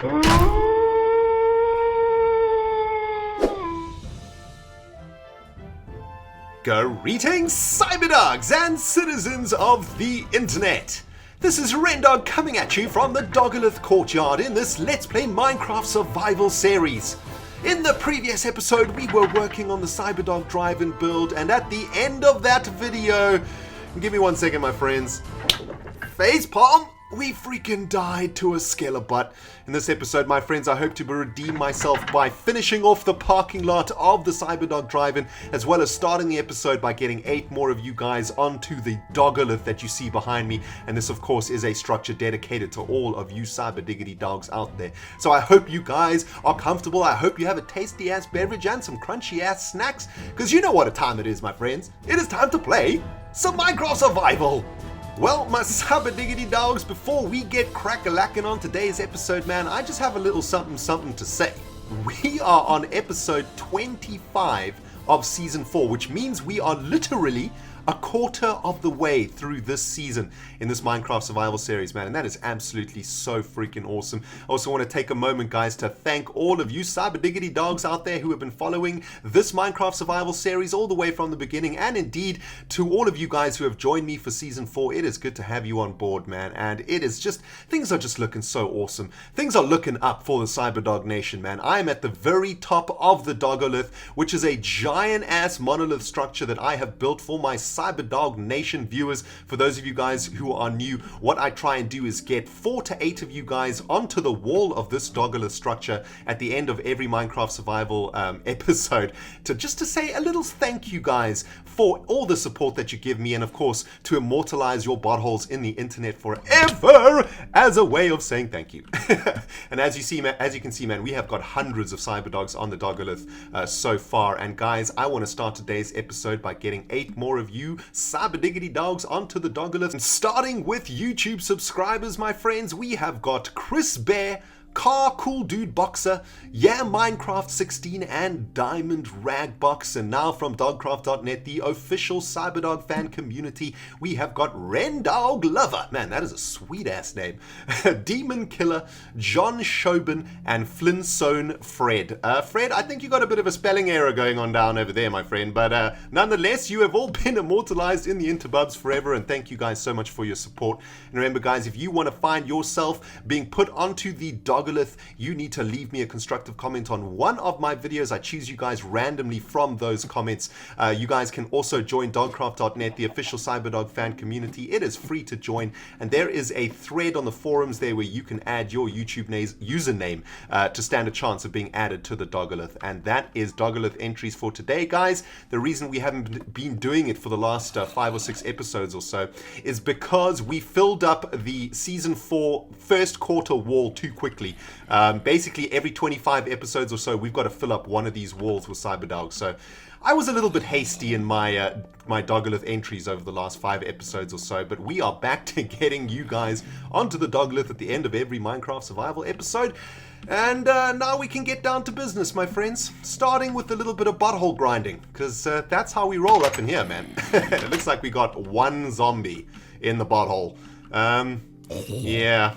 Greetings, cyberdogs and citizens of the internet! This is RENDOG coming at you from the DOGOLITH courtyard in this Let's Play Minecraft Survival series. In the previous episode, we were working on the Cyberdog drive-in build, and at the end of that video, give me 1 second, my friends, facepalm, we freaking died to a skelebutt. In this episode, my friends, I hope to redeem myself by finishing off the parking lot of the Cyberdog drive-in, as well as starting the episode by getting 8 more of you guys onto the DOGOLITH that you see behind me. And this, of course, is a structure dedicated to all of you cyber diggity dogs out there. So I hope you guys are comfortable. I hope you have a tasty-ass beverage and some crunchy-ass snacks, because you know what a time it is, my friends. It is time to play some Minecraft Survival. Well, my cyber diggity dogs, before we get crack-a-lacking on today's episode, man, I just have a little something to say. We are on episode 25 of season 4, which means we are literally a quarter of the way through this season in this Minecraft Survival series, man, and that is absolutely so freaking awesome. I also want to take a moment, guys, to thank all of you cyber diggity dogs out there who have been following this Minecraft Survival series all the way from the beginning, and indeed to all of you guys who have joined me for season 4. It is good to have you on board, man, and it is just, things are just looking so awesome. Things are looking up for the Cyberdog Nation, man. I am at the very top of the DOGOLITH, which is a giant ass monolith structure that I have built for my Cyberdog Nation viewers. For those of you guys who are new, what I try and do is get 4 to 8 of you guys onto the wall of this DOGOLITH structure at the end of every Minecraft Survival episode to say a little thank you, guys, for all the support that you give me, and of course to immortalize your buttholes in the internet forever as a way of saying thank you. And as you can see, man, we have got hundreds of Cyberdogs on the DOGOLITH so far, and guys, I want to start today's episode by getting 8 more of you cyber diggity dogs onto the DOGOLITH. And starting with YouTube subscribers, my friends, we have got Chris Bear, Car Cool Dude Boxer, Yeah Minecraft 16, and Diamond Ragbox. And now from dogcraft.net, the official Cyberdog fan community, we have got Rendog Lover. Man, that is a sweet ass name. Demon Killer, John Shobin, and Flintstone Fred. Fred, I think you got a bit of a spelling error going on down over there, my friend, but nonetheless, you have all been immortalized in the interbubs forever, and thank you guys so much for your support. And remember, guys, if you want to find yourself being put onto the DOGOLITH, you need to leave me a constructive comment on one of my videos. I choose you guys randomly from those comments. You guys can also join dogcraft.net, the official Cyberdog fan community. It is free to join, and there is a thread on the forums there where you can add your YouTube username to stand a chance of being added to the DOGOLITH. And that is DOGOLITH entries for today, guys. The reason we haven't been doing it for the last 5 or 6 episodes or so is because we filled up the season 4 first quarter wall too quickly. Basically every 25 episodes or so we've got to fill up one of these walls with Cyberdogs. So I was a little bit hasty in my my DOGOLITH entries over the last 5 episodes or so, but we are back to getting you guys onto the DOGOLITH at the end of every Minecraft Survival episode. And now we can get down to business, my friends, starting with a little bit of butthole grinding, because that's how we roll up in here, man. It looks like we got 1 zombie in the butthole. Yeah.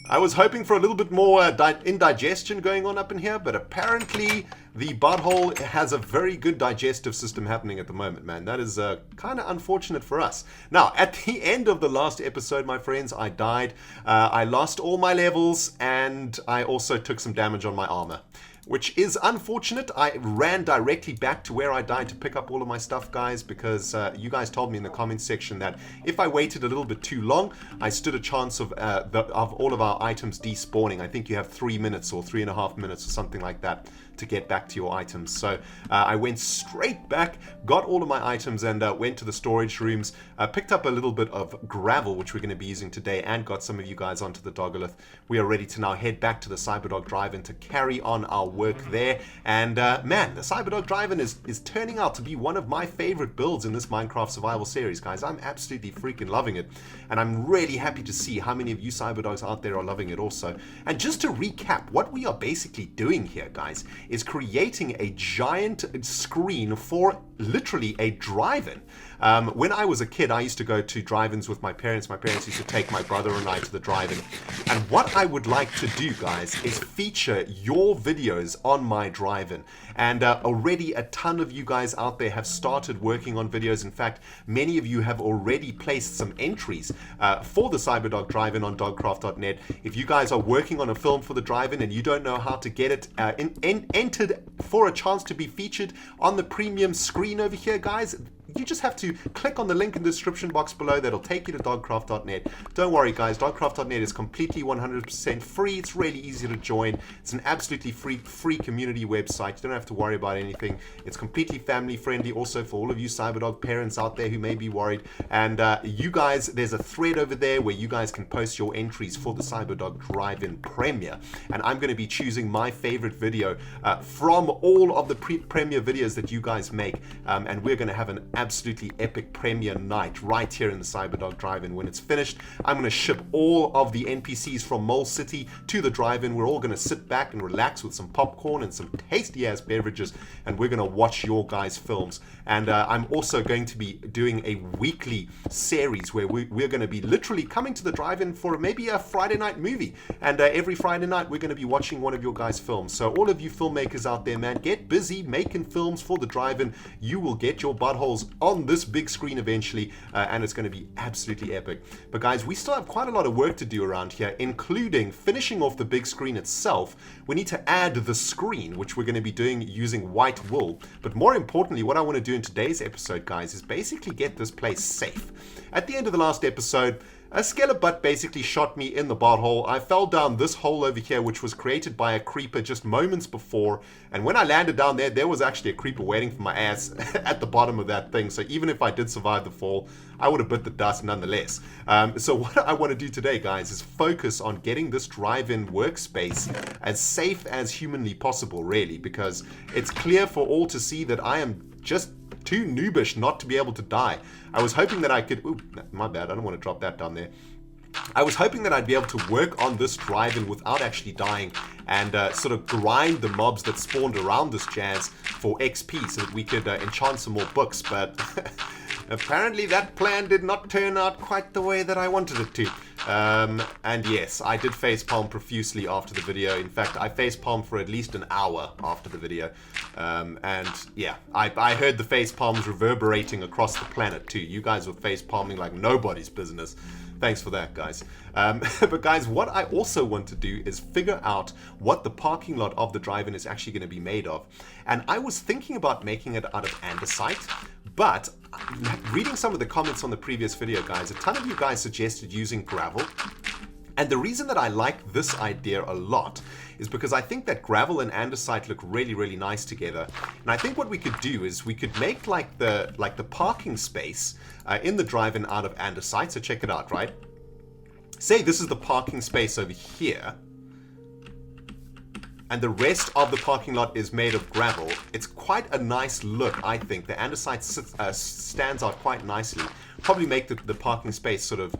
I was hoping for a little bit more indigestion going on up in here, but apparently the butthole has a very good digestive system happening at the moment, man. That is kind of unfortunate for us. Now, at the end of the last episode, my friends, I died. I lost all my levels, and I also took some damage on my armor, which is unfortunate. I ran directly back to where I died to pick up all of my stuff, guys, because you guys told me in the comments section that if I waited a little bit too long, I stood a chance of all of our items despawning. I think you have 3 minutes or 3.5 minutes or something like that to get back to your items. So I went straight back, got all of my items, and went to the storage rooms, picked up a little bit of gravel, which we're going to be using today, and got some of you guys onto the DOGOLITH. We are ready to now head back to the Cyberdog drive-in to carry on our work there. And man, the Cyberdog drive-in is turning out to be one of my favorite builds in this Minecraft Survival series, guys. I'm absolutely freaking loving it, and I'm really happy to see how many of you Cyberdogs out there are loving it also. And just to recap, what we are basically doing here, guys, is creating a giant screen for literally a drive-in. When I was a kid, I used to go to drive-ins with my parents. My parents used to take my brother and I to the drive-in. And what I would like to do, guys, is feature your videos on my drive-in. And already a ton of you guys out there have started working on videos. In fact, many of you have already placed some entries for the CyberDog drive-in on dogcraft.net. If you guys are working on a film for the drive-in and you don't know how to get it entered for a chance to be featured on the premium screen over here, guys, you just have to click on the link in the description box below. That'll take you to dogcraft.net. Don't worry, guys. Dogcraft.net is completely 100% free. It's really easy to join. It's an absolutely free community website. You don't have to worry about anything. It's completely family friendly. Also, for all of you CyberDog parents out there who may be worried, and you guys, there's a thread over there where you guys can post your entries for the CyberDog drive-in premiere. And I'm going to be choosing my favorite video from all of the premiere videos that you guys make, and we're going to have an absolutely epic premiere night right here in the CyberDog drive-in. When it's finished, I'm going to ship all of the NPCs from Mole City to the drive-in. We're all going to sit back and relax with some popcorn and some tasty ass beverages, and we're going to watch your guys' films. And I'm also going to be doing a weekly series where we're going to be literally coming to the drive-in for maybe a Friday night movie, and every Friday night we're going to be watching one of your guys' films. So all of you filmmakers out there, man, get busy making films for the drive-in. You will get your buttholes on this big screen eventually, and it's going to be absolutely epic. But guys, we still have quite a lot of work to do around here, including finishing off the big screen itself. We need to add the screen, which we're going to be doing using white wool. But more importantly, what I want to do in today's episode, guys, is basically get this place safe. At the end of the last episode, a skelebutt basically shot me in the butthole. I fell down this hole over here, which was created by a creeper just moments before. And when I landed down there, there was actually a creeper waiting for my ass at the bottom of that thing. So even if I did survive the fall, I would have bit the dust nonetheless. So what I want to do today, guys, is focus on getting this drive-in workspace as safe as humanly possible, really, because it's clear for all to see that I am just too noobish not to be able to die. I was hoping that I could... Ooh, my bad. I don't want to drop that down there. I was hoping that I'd be able to work on this drive-in without actually dying and sort of grind the mobs that spawned around this jazz for XP so that we could enchant some more books, but apparently that plan did not turn out quite the way that I wanted it to. And yes, I did facepalm profusely after the video. In fact, I facepalmed for at least an hour after the video. And yeah, I heard the facepalms reverberating across the planet too. You guys were facepalming like nobody's business. Thanks for that, guys. But guys, what I also want to do is figure out what the parking lot of the drive-in is actually going to be made of. And I was thinking about making it out of andesite, but reading some of the comments on the previous video, guys, a ton of you guys suggested using gravel. And the reason that I like this idea a lot is because I think that gravel and andesite look really, really nice together. And I think what we could do is we could make like the parking space in the drive-in out of andesite. So check it out, right? Say this is the parking space over here, and the rest of the parking lot is made of gravel. It's quite a nice look, I think. The andesite stands out quite nicely. Probably make the parking space sort of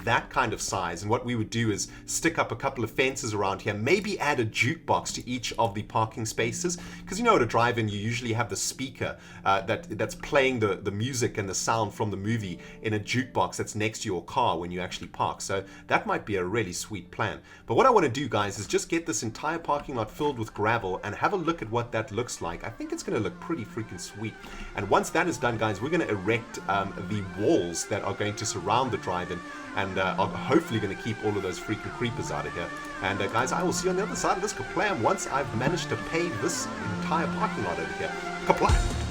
that kind of size. And what we would do is stick up a couple of fences around here, maybe add a jukebox to each of the parking spaces, because you know at a drive-in you usually have the speaker that's playing the music and the sound from the movie in a jukebox that's next to your car when you actually park. So that might be a really sweet plan. But what I want to do, guys, is just get this entire parking lot filled with gravel and have a look at what that looks like. I think it's going to look pretty freaking sweet. And once that is done, guys, we're going to erect the walls that are going to surround the drive-in, and are hopefully going to keep all of those freaking creepers out of here. And guys, I will see you on the other side of this kaplam once I've managed to pave this entire parking lot over here. Kaplam!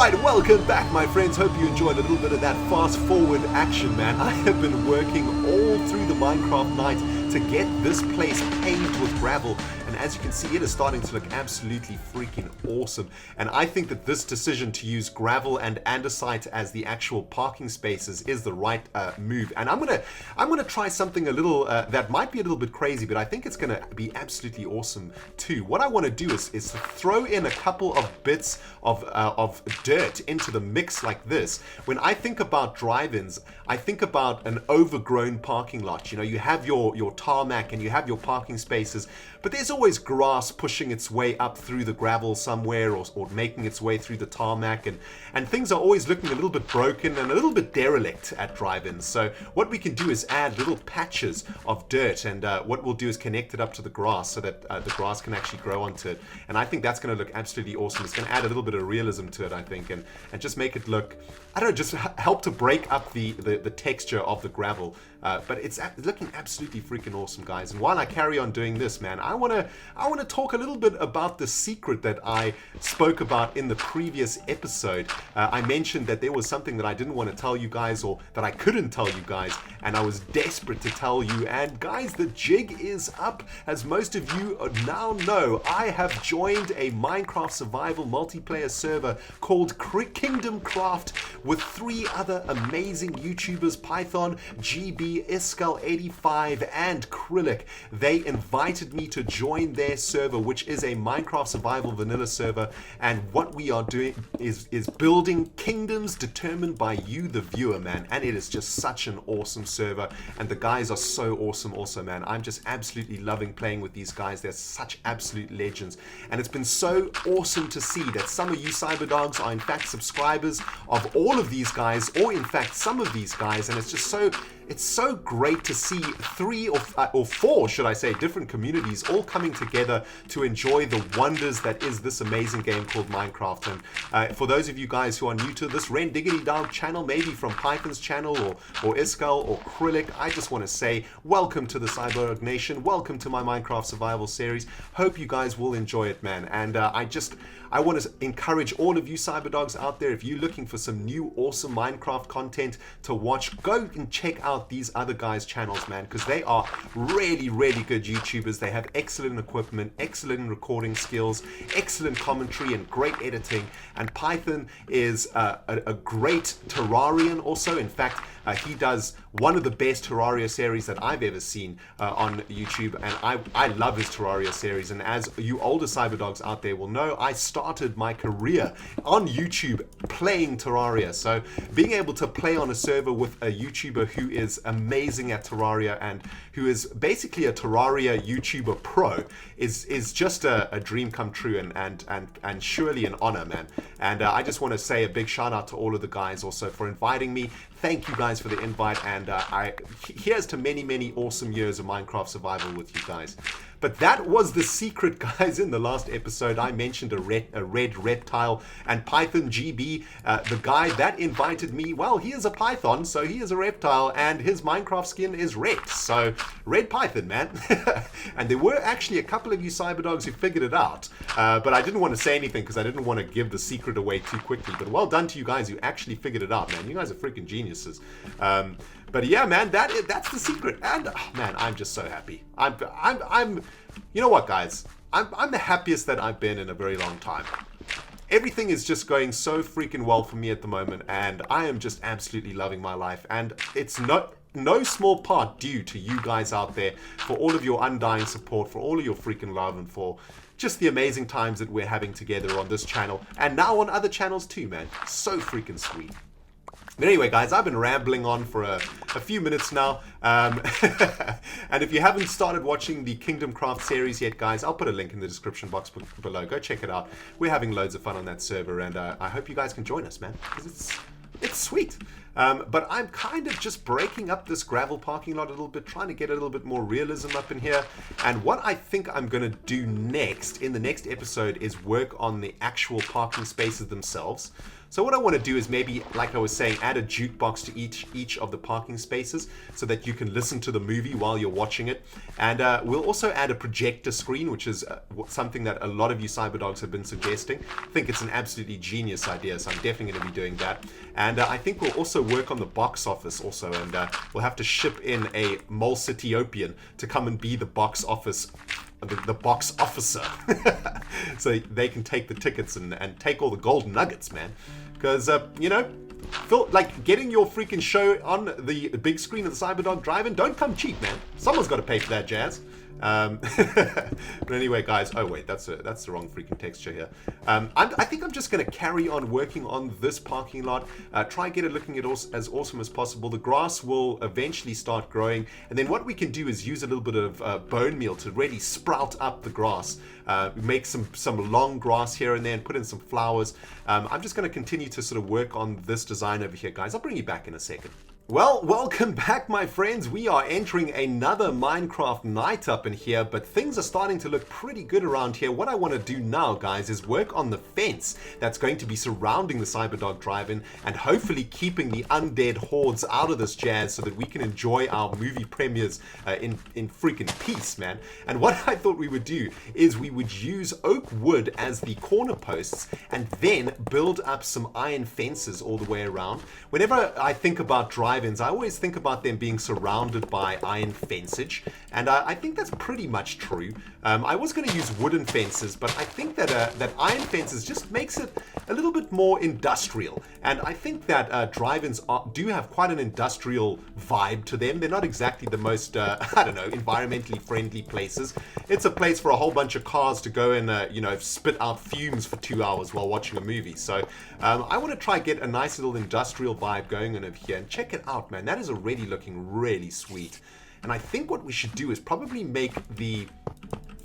Alright, welcome back my friends. Hope you enjoyed a little bit of that fast forward action, man. I have been working all through the Minecraft night to get this place paved with gravel, and as you can see, it is starting to look absolutely freaking awesome. And I think that this decision to use gravel and andesite as the actual parking spaces is the right move. And I'm gonna try something a little that might be a little bit crazy, but I think it's gonna be absolutely awesome too. What I want to do is to throw in a couple of bits of dirt into the mix like this. When I think about drive-ins, I think about an overgrown parking lot. You know, you have your tarmac and you have your parking spaces, but there's always grass pushing its way up through the gravel somewhere, or making its way through the tarmac, and things are always looking a little bit broken and a little bit derelict at drive-ins. So what we can do is add little patches of dirt, and what we'll do is connect it up to the grass so that the grass can actually grow onto it. And I think that's going to look absolutely awesome. It's going to add a little bit of realism to it, I think, and just make it look, I don't know, just help to break up the texture of the gravel. But it's looking absolutely freaking awesome, guys. And while I carry on doing this, man, I wanna talk a little bit about the secret that I spoke about in the previous episode. I mentioned that there was something that I didn't want to tell you guys, or that I couldn't tell you guys, and I was desperate to tell you. And guys, the jig is up. As most of you now know, I have joined a Minecraft survival multiplayer server called Kingdom Craft with 3 other amazing YouTubers, Python, GB, Iskel85, and Krillic. They invited me to join their server, which is a Minecraft survival vanilla server, and what we are doing is building kingdoms determined by you, the viewer, man. And it is just such an awesome server, and the guys are so awesome also, man. I'm just absolutely loving playing with these guys. They're such absolute legends, and it's been so awesome to see that some of you cyberdogs are in fact subscribers of all of these guys, or in fact some of these guys, and it's just so great to see 3 or 4, should I say, different communities all coming together to enjoy the wonders that is this amazing game called Minecraft. And for those of you guys who are new to this RENDOG'S channel, maybe from Python's channel or Iskel or Krillic, I just want to say welcome to the Cyberdog Nation. Welcome to my Minecraft survival series. Hope you guys will enjoy it, man. And I want to encourage all of you cyberdogs out there, if you're looking for some new awesome Minecraft content to watch, go and check out these other guys' channels, man, because they are really, really good YouTubers. They have excellent equipment, excellent recording skills, excellent commentary, and great editing. And Python is a great Terrarian also. In fact, he does one of the best Terraria series that I've ever seen on YouTube, and I love his Terraria series. And as you older cyberdogs out there will know, I started my career on YouTube playing Terraria. So being able to play on a server with a YouTuber who is amazing at Terraria and who is basically a Terraria YouTuber pro is just a dream come true, and surely an honor, man. And I just want to say a big shout out to all of the guys also for inviting me. Thank you guys for the invite, and here's to many, many awesome years of Minecraft survival with you guys. But that was the secret, guys. In the last episode, I mentioned a red reptile, and Python GB, the guy that invited me, well, he is a Python, so he is a reptile, and his Minecraft skin is red. So, red Python, man. And there were actually a couple of you cyberdogs who figured it out, but I didn't want to say anything because I didn't want to give the secret away too quickly. But well done to you guys who actually figured it out, man. You guys are freaking geniuses. But yeah, man, that's the secret. And oh, man, I'm just so happy. I'm you know what, guys? I'm the happiest that I've been in a very long time. Everything is just going so freaking well for me at the moment, and I am just absolutely loving my life. And it's no small part due to you guys out there for all of your undying support, for all of your freaking love, and for just the amazing times that we're having together on this channel and now on other channels too, man. So freaking sweet. But anyway, guys, I've been rambling on for a few minutes now. And if you haven't started watching the Kingdom Craft series yet, guys, I'll put a link in the description box below. Go check it out. We're having loads of fun on that server, and I hope you guys can join us, man, because it's sweet. But I'm kind of just breaking up this gravel parking lot a little bit, trying to get a little bit more realism up in here. And what I think I'm going to do next, in the next episode, is work on the actual parking spaces themselves. So what I want to do is maybe, like I was saying, add a jukebox to each of the parking spaces so that you can listen to the movie while you're watching it. And we'll also add a projector screen, which is something that a lot of you cyberdogs have been suggesting. I think it's an absolutely genius idea, so I'm definitely going to be doing that. And I think we'll also work on the box office also, and we'll have to ship in a Mole Cityopian to come and be the box office, the box officer, so they can take the tickets and take all the golden nuggets, man. Because, you know, like getting your freaking show on the big screen of the Cyberdog Drive-In don't come cheap, man. Someone's got to pay for that jazz. But anyway, guys, oh wait, that's the wrong freaking texture here. I think I'm just going to carry on working on this parking lot, try get it looking as awesome as possible. The grass will eventually start growing, and then what we can do is use a little bit of bone meal to really sprout up the grass, make some long grass here and there, and put in some flowers. I'm just going to continue to sort of work on this design over here, guys. I'll bring you back in a second. Well, welcome back, my friends. We are entering another Minecraft night up in here, but things are starting to look pretty good around here. What I want to do now, guys, is work on the fence that's going to be surrounding the Cyberdog Drive-In and hopefully keeping the undead hordes out of this jazz so that we can enjoy our movie premieres in freaking peace, man. And what I thought we would do is we would use oak wood as the corner posts and then build up some iron fences all the way around. Whenever I think about drive-ins, I always think about them being surrounded by iron fencage, and I think that's pretty much true. I was going to use wooden fences, but I think that that iron fences just makes it a little bit more industrial, and I think that drive-ins do have quite an industrial vibe to them. They're not exactly the most, I don't know, environmentally friendly places. It's a place for a whole bunch of cars to go and, you know, spit out fumes for 2 hours while watching a movie. So I want to try get a nice little industrial vibe going on over here, and check it out, man. That is already looking really sweet. And I think what we should do is probably make the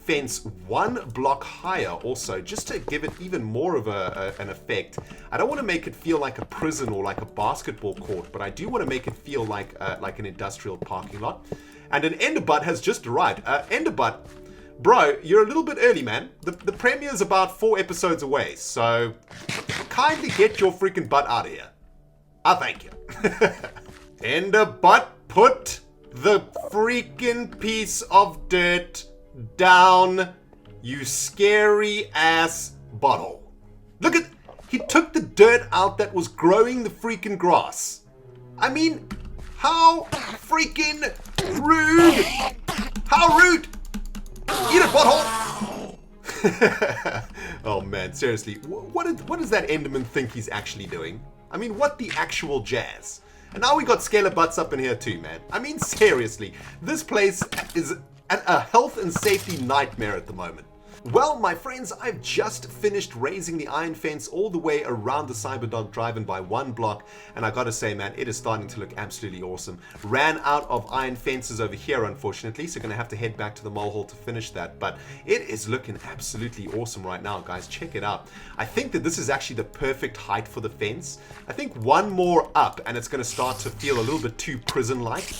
fence one block higher also, just to give it even more of an effect. I don't want to make it feel like a prison or like a basketball court, but I do want to make it feel like an industrial parking lot. And an Enderbutt has just arrived. Enderbutt, bro, you're a little bit early, man. The premiere is about 4 episodes away, so kindly get your freaking butt out of here. I thank you. Enderbutt, put the freaking piece of dirt down, you scary ass butthole. Look at, he took the dirt out that was growing the freaking grass. I mean, how freaking rude. How rude. Eat it, butthole. Oh man, seriously, what does that Enderman think he's actually doing? I mean, what the actual jazz? And now we got scalar butts up in here too, man. I mean, seriously, this place is a health and safety nightmare at the moment. Well, my friends, I've just finished raising the iron fence all the way around the Cyberdog Drive-In by 1 block, and I gotta say, man, it is starting to look absolutely awesome. Ran out of iron fences over here, unfortunately, so gonna have to head back to the mole hole to finish that, but it is looking absolutely awesome right now, guys. Check it out. I think that this is actually the perfect height for the fence. I think one more up, and it's gonna start to feel a little bit too prison-like,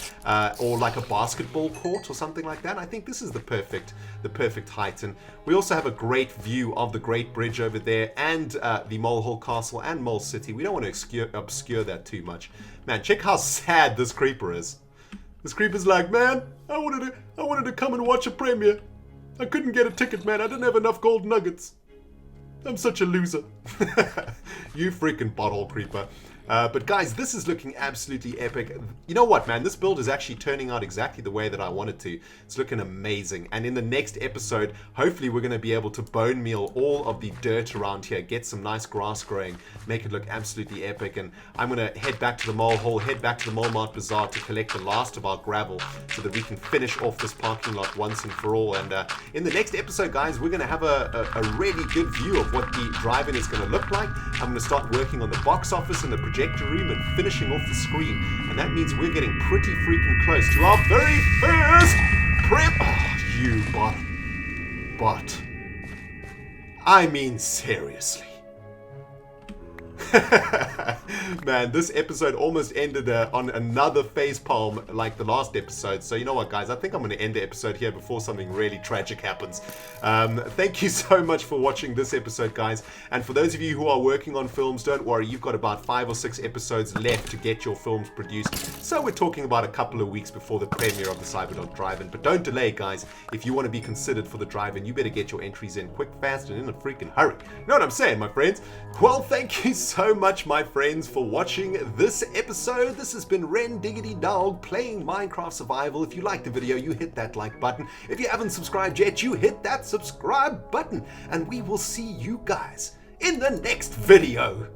or like a basketball court or something like that. I think this is the perfect height, and we also have a great view of the Great Bridge over there and the Molehill Castle and Mole City. We don't want to obscure that too much. Man, check how sad this creeper is. This creeper's like, man, I wanted to come and watch a premiere. I couldn't get a ticket, man. I didn't have enough gold nuggets. I'm such a loser. You freaking butthole creeper. But guys, this is looking absolutely epic. You know what, man? This build is actually turning out exactly the way that I wanted to. It's looking amazing. And in the next episode, hopefully we're going to be able to bone meal all of the dirt around here, get some nice grass growing, make it look absolutely epic. And I'm going to head back to the mole hole, head back to the Mole Mart Bazaar to collect the last of our gravel so that we can finish off this parking lot once and for all. And in the next episode, guys, we're going to have a really good view of what the drive-in is going to look like. I'm going to start working on the box office and the projector room and finishing off the screen, and that means we're getting pretty freaking close to our very first prep. Oh, you but I mean seriously. Man, this episode almost ended on another facepalm like the last episode. So you know what, guys? I think I'm going to end the episode here before something really tragic happens. Thank you so much for watching this episode, guys. And for those of you who are working on films, don't worry. You've got about 5 or 6 episodes left to get your films produced. So we're talking about a couple of weeks before the premiere of the Cyberdog Drive-In. But don't delay, guys. If you want to be considered for the Drive-In, you better get your entries in quick, fast, and in a freaking hurry. You know what I'm saying, my friends? Well, thank you so much, my friends, for watching this episode. This has been RenDoG playing Minecraft Survival. If you liked the video, you hit that like button. If you haven't subscribed yet, you hit that subscribe button. And we will see you guys in the next video.